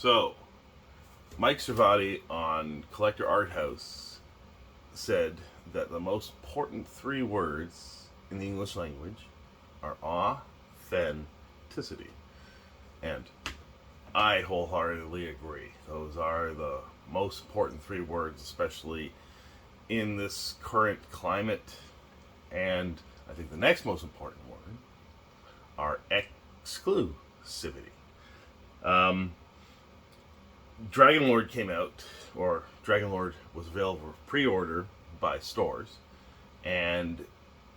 So, Mike Servati on Collector Art House said that the most important three words in the English language are authenticity. And I wholeheartedly agree. Those are the most important three words, especially in this current climate. And I think the next most important word are exclusivity. Um, Dragonlord came out, or Dragonlord was available for pre-order by stores, and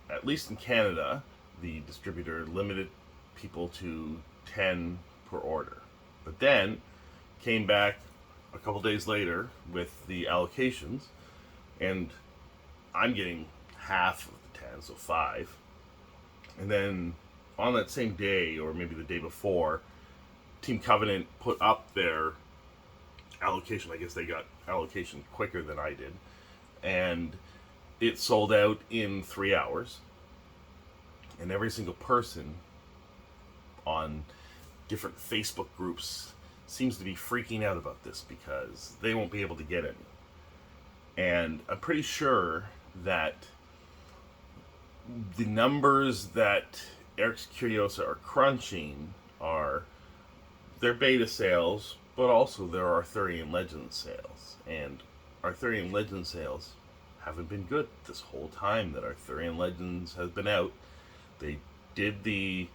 at least in Canada, the distributor limited people to 10 per order. But then came back a couple days later with the allocations, and I'm getting half of the 10, so 5. And then on that same day, or maybe the day before, Team Covenant put up their allocation. I guess they got allocation quicker than I did, and it sold out in 3 hours. And every single person on different Facebook groups seems to be freaking out about this because they won't be able to get any. And I'm pretty sure that the numbers that Eric's Curiosa are crunching are their beta sales, but also their Arthurian Legends sales. And Arthurian Legends sales haven't been good this whole time that Arthurian Legends has been out. They they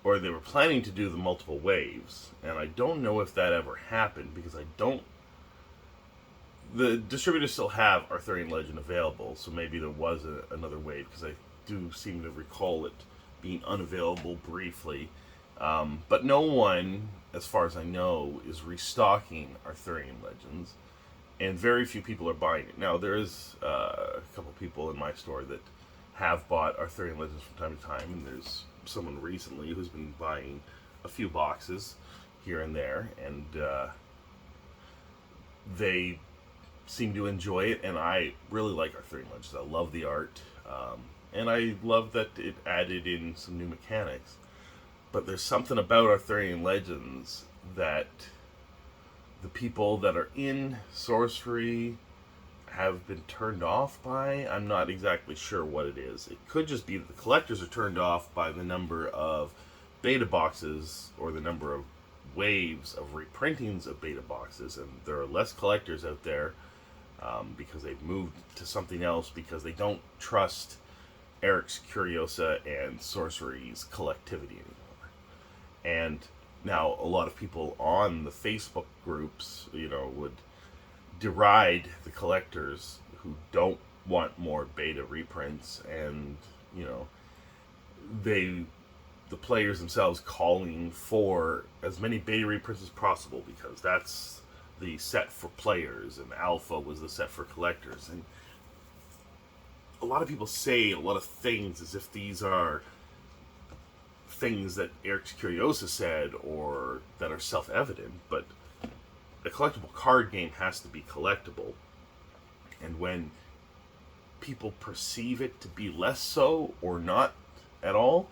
were planning to do the multiple waves, and I don't know if that ever happened because the distributors still have Arthurian Legend available, so maybe there was another wave, because I do seem to recall it being unavailable briefly. But no one, as far as I know, is restocking Arthurian Legends, and very few people are buying it. Now, there is a couple people in my store that have bought Arthurian Legends from time to time, and there's someone recently who's been buying a few boxes here and there, and they seem to enjoy it, and I really like Arthurian Legends. I love the art, and I love that it added in some new mechanics. But there's something about Arthurian Legends that the people that are in sorcery have been turned off by. I'm not exactly sure what it is. It could just be that the collectors are turned off by the number of beta boxes or the number of waves of reprintings of beta boxes, and there are less collectors out there because they've moved to something else because they don't trust Eric's Curiosa and Sorcery's collectivity anymore. And now a lot of people on the Facebook groups, would deride the collectors who don't want more beta reprints, and the players themselves calling for as many beta reprints as possible because that's the set for players and alpha was the set for collectors. And a lot of people say a lot of things as if these are things that Eric's Curiosa said or that are self-evident, but a collectible card game has to be collectible, and when people perceive it to be less so or not at all,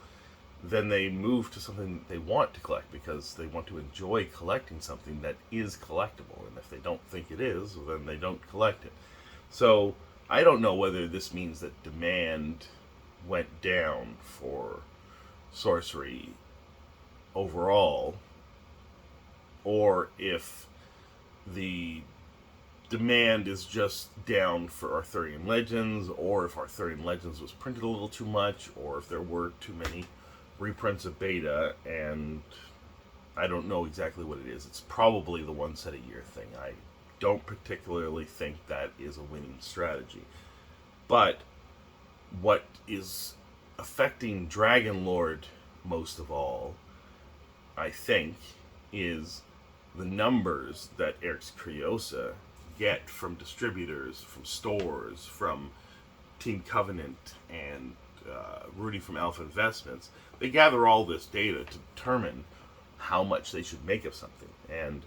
then they move to something that they want to collect because they want to enjoy collecting something that is collectible, and if they don't think it is, then they don't collect it. So I don't know whether this means that demand went down for sorcery overall, or if the demand is just down for Arthurian Legends, or if Arthurian Legends was printed a little too much, or if there were too many reprints of beta, and I don't know exactly what it is. It's probably the one set a year thing. I don't particularly think that is a winning strategy. But what is affecting Dragonlord most of all, I think, is the numbers that Eric's Curiosa get from distributors, from stores, from Team Covenant, and Rudy from Alpha Investments. They gather all this data to determine how much they should make of something. And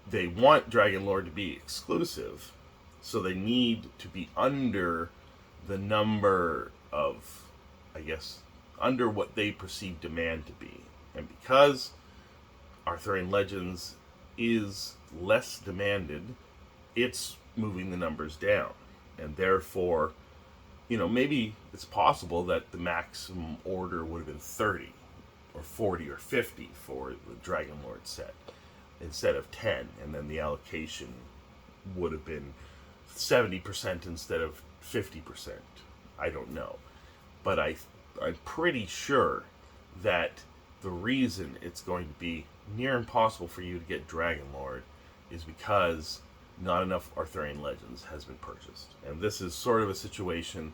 they want Dragonlord to be exclusive, so they need to be under the number of, I guess, under what they perceive demand to be. And because Arthurian Legends is less demanded, it's moving the numbers down. And therefore, maybe it's possible that the maximum order would have been 30 or 40 or 50 for the Dragonlord set instead of 10, and then the allocation would have been 70% instead of 50%. I don't know. But I'm pretty sure that the reason it's going to be near impossible for you to get Dragonlord is because not enough Arthurian Legends has been purchased. And this is sort of a situation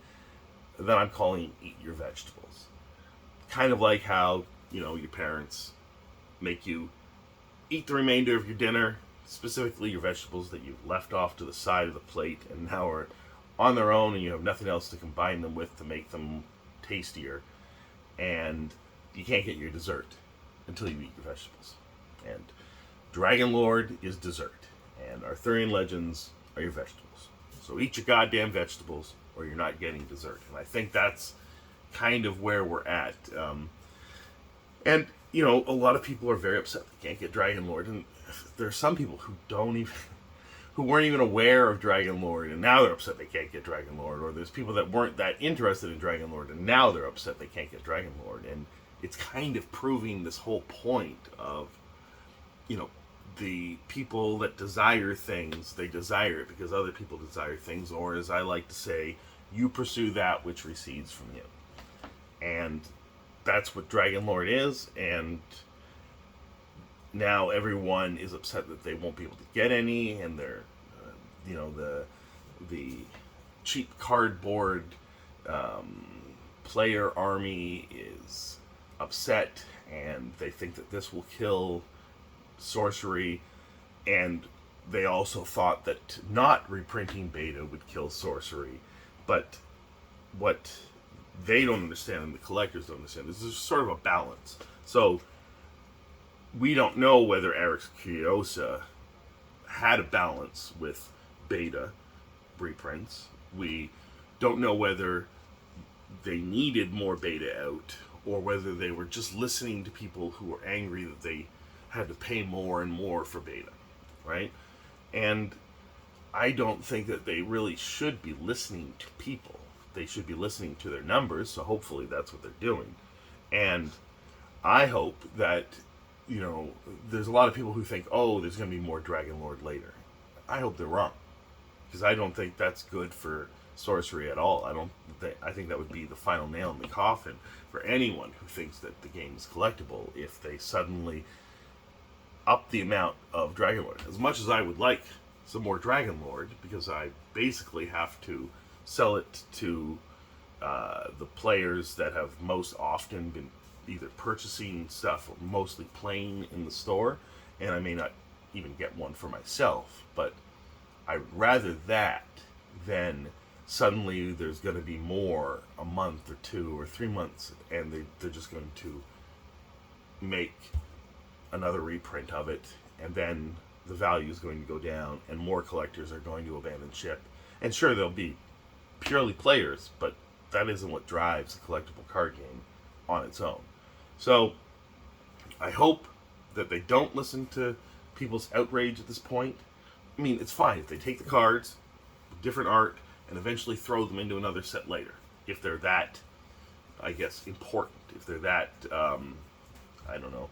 that I'm calling eat your vegetables. Kind of like how, your parents make you eat the remainder of your dinner, specifically your vegetables that you've left off to the side of the plate and now are on their own and you have nothing else to combine them with to make them tastier. And you can't get your dessert until you eat your vegetables. And Dragonlord is dessert. And Arthurian Legends are your vegetables. So eat your goddamn vegetables or you're not getting dessert. And I think that's kind of where we're at. And, a lot of people are very upset they can't get Dragonlord. And there are some people who weren't even aware of Dragonlord, and now they're upset they can't get Dragonlord. Or there's people that weren't that interested in Dragonlord, and now they're upset they can't get Dragonlord. And it's kind of proving this whole point of, the people that desire things, they desire it because other people desire things, or as I like to say, you pursue that which recedes from you. And that's what Dragonlord is, and now everyone is upset that they won't be able to get any, and they're, the cheap cardboard player army is upset, and they think that this will kill sorcery, and they also thought that not reprinting beta would kill sorcery. But what they don't understand and the collectors don't understand is there's sort of a balance. So we don't know whether Eric's Curiosa had a balance with beta reprints. We don't know whether they needed more beta out or whether they were just listening to people who were angry that they had to pay more and more for beta, right? And I don't think that they really should be listening to people. They should be listening to their numbers, so hopefully that's what they're doing. And I hope that, there's a lot of people who think, oh, there's going to be more Dragonlord later. I hope they're wrong, because I don't think that's good for sorcery at all. I think that would be the final nail in the coffin for anyone who thinks that the game is collectible if they suddenly up the amount of Dragonlord. As much as I would like some more Dragonlord, because I basically have to sell it to the players that have most often been either purchasing stuff or mostly playing in the store, and I may not even get one for myself, but I'd rather that than suddenly there's going to be more a month or 2 or 3 months, and they're just going to make another reprint of it, and then the value is going to go down, and more collectors are going to abandon ship. And sure, they'll be purely players, but that isn't what drives a collectible card game on its own. So I hope that they don't listen to people's outrage at this point. I mean, it's fine if they take the cards, different art, and eventually throw them into another set later. If they're that, I guess, important. If they're that, I don't know.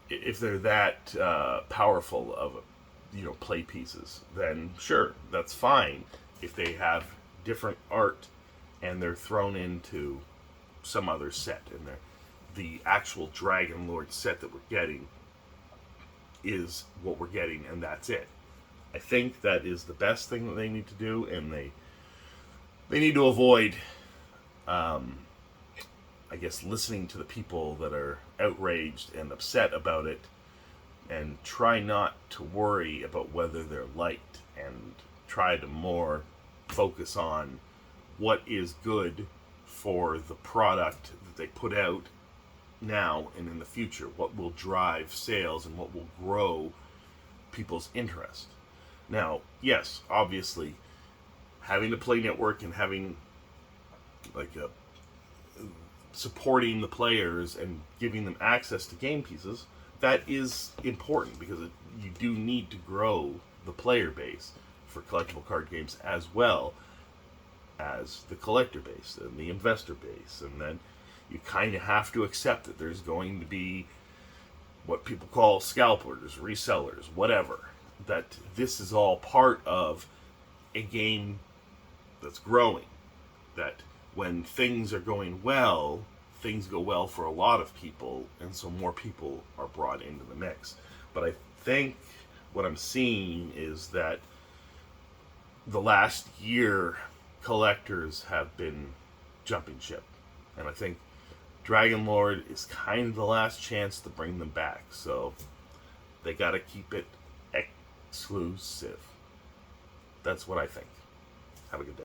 If they're that powerful of, play pieces, then sure, that's fine. If they have different art and they're thrown into some other set, and the actual Dragonlord set that we're getting is what we're getting, and that's it. I think that is the best thing that they need to do, and they need to avoid, I guess, listening to the people that are outraged and upset about it, and try not to worry about whether they're liked, and try to more focus on what is good for the product that they put out now and in the future, what will drive sales and what will grow people's interest. Now, yes, obviously, having the Play Network and having supporting the players and giving them access to game pieces that is important because you do need to grow the player base for collectible card games as well as the collector base and the investor base. And then you kind of have to accept that there's going to be what people call scalpers, resellers, whatever. That this is all part of a game that's growing. That when things are going well, things go well for a lot of people, and so more people are brought into the mix. But I think what I'm seeing is that the last year, collectors have been jumping ship. And I think Dragonlord is kind of the last chance to bring them back. So they got to keep it exclusive. That's what I think. Have a good day.